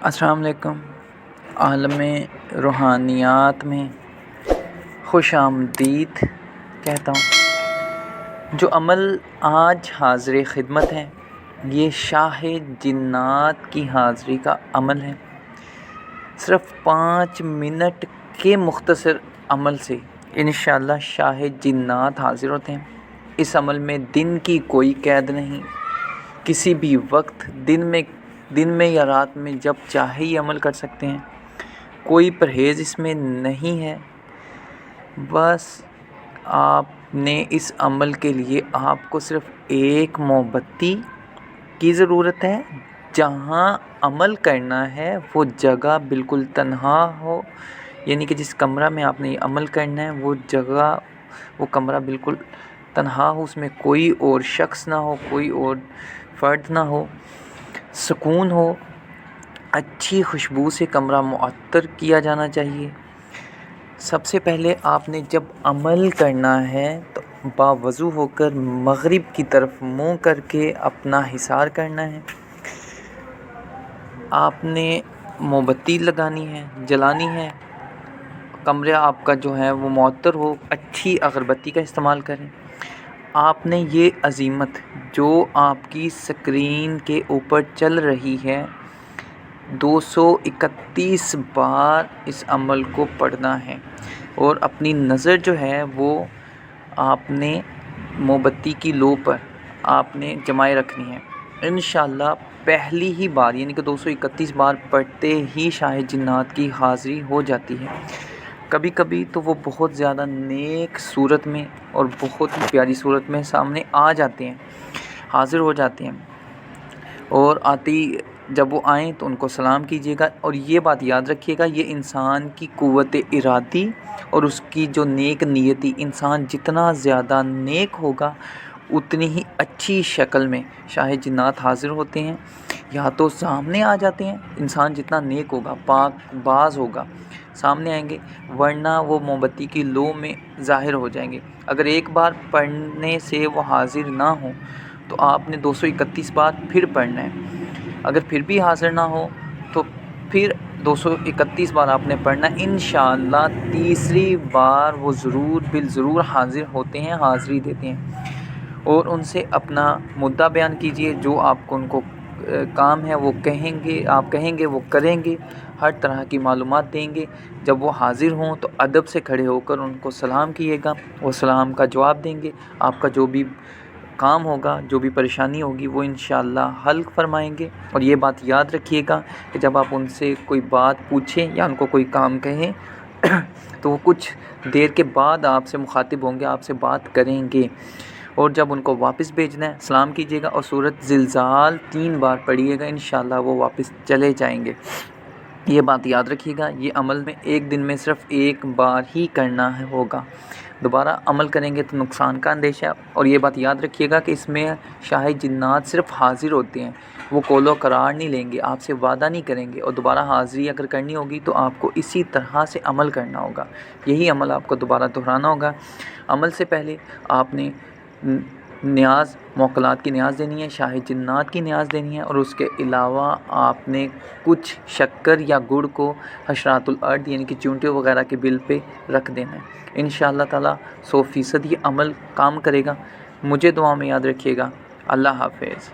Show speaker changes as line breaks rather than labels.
السلام علیکم۔ عالم روحانیات میں خوش آمدید کہتا ہوں۔ جو عمل آج حاضر خدمت ہے یہ شاہ جنات کی حاضری کا عمل ہے۔ صرف 5 منٹ کے مختصر عمل سے انشاءاللہ شاہ جنات حاضر ہوتے ہیں۔ اس عمل میں دن کی کوئی قید نہیں، کسی بھی وقت دن میں یا رات میں جب چاہے یہ عمل کر سکتے ہیں۔ کوئی پرہیز اس میں نہیں ہے۔ بس آپ نے اس عمل کے لیے آپ کو صرف ایک موم بتی کی ضرورت ہے۔ جہاں عمل کرنا ہے وہ جگہ بالکل تنہا ہو، یعنی کہ جس کمرہ میں آپ نے یہ عمل کرنا ہے وہ جگہ، وہ کمرہ بالکل تنہا ہو، اس میں کوئی اور شخص نہ ہو، کوئی اور فرد نہ ہو، سکون ہو، اچھی خوشبو سے کمرہ معطر کیا جانا چاہیے۔ سب سے پہلے آپ نے جب عمل کرنا ہے تو باوضو ہو کر مغرب کی طرف منہ کر کے اپنا حصار کرنا ہے۔ آپ نے موم بتی لگانی ہے، جلانی ہے۔ کمرہ آپ کا جو ہے وہ معطر ہو، اچھی اگربتی کا استعمال کریں۔ آپ نے یہ عزیمت جو آپ کی سکرین کے اوپر چل رہی ہے 231 بار اس عمل کو پڑھنا ہے، اور اپنی نظر جو ہے وہ آپ نے موم بتی کی لو پر آپ نے جمائے رکھنی ہے۔ انشاءاللہ پہلی ہی بار یعنی کہ 231 بار پڑھتے ہی شاہ جنات کی حاضری ہو جاتی ہے۔ کبھی کبھی تو وہ بہت زیادہ نیک صورت میں اور بہت ہی پیاری صورت میں سامنے آ جاتے ہیں، حاضر ہو جاتے ہیں، اور جب وہ آئیں تو ان کو سلام کیجیے گا۔ اور یہ بات یاد رکھیے گا، یہ انسان کی قوت ارادی اور اس کی جو نیک نیتی، انسان جتنا زیادہ نیک ہوگا اتنی ہی اچھی شکل میں شاہ جنات حاضر ہوتے ہیں، یا تو سامنے آ جاتے ہیں۔ انسان جتنا نیک ہوگا، پاک باز ہوگا، سامنے آئیں گے، ورنہ وہ موم بتی کی لو میں ظاہر ہو جائیں گے۔ اگر ایک بار پڑھنے سے وہ حاضر نہ ہوں تو آپ نے 231 بار پھر پڑھنا ہے۔ اگر پھر بھی حاضر نہ ہو تو پھر 231 بار آپ نے پڑھنا ہے۔ انشاءاللہ تیسری بار وہ بالضرور حاضر ہوتے ہیں، حاضری دیتے ہیں، اور ان سے اپنا مدعا بیان کیجئے، جو آپ کو ان کو کام ہے وہ کہیں گے، آپ کہیں گے وہ کریں گے، ہر طرح کی معلومات دیں گے۔ جب وہ حاضر ہوں تو ادب سے کھڑے ہو کر ان کو سلام کیے گا، وہ سلام کا جواب دیں گے۔ آپ کا جو بھی کام ہوگا، جو بھی پریشانی ہوگی وہ انشاءاللہ حل فرمائیں گے۔ اور یہ بات یاد رکھیے گا کہ جب آپ ان سے کوئی بات پوچھیں یا ان کو کوئی کام کہیں تو وہ کچھ دیر کے بعد آپ سے مخاطب ہوں گے، آپ سے بات کریں گے، اور جب ان کو واپس بھیجنا ہے سلام کیجیے گا اور سورۃ زلزال 3 بار پڑھیے گا، انشاءاللہ وہ واپس چلے جائیں گے۔ یہ بات یاد رکھیے گا، یہ عمل میں ایک دن میں صرف ایک بار ہی کرنا ہوگا، دوبارہ عمل کریں گے تو نقصان کا اندیشہ ہے۔ اور یہ بات یاد رکھیے گا کہ اس میں شاہ جنات صرف حاضر ہوتے ہیں، وہ قول و قرار نہیں لیں گے، آپ سے وعدہ نہیں کریں گے، اور دوبارہ حاضری اگر کرنی ہوگی تو آپ کو اسی طرح سے عمل کرنا ہوگا، یہی عمل آپ کو دوبارہ دہرانا ہوگا۔ عمل سے پہلے آپ نے نیاز، موکلات کی نیاز دینی ہے، شاہ جنات کی نیاز دینی ہے، اور اس کے علاوہ آپ نے کچھ شکر یا گڑ کو حشرات الارض یعنی کہ چیونٹیوں وغیرہ کے بل پہ رکھ دینا ہے۔ انشاءاللہ تعالیٰ 100% یہ عمل کام کرے گا۔ مجھے دعا میں یاد رکھیے گا۔ اللہ حافظ۔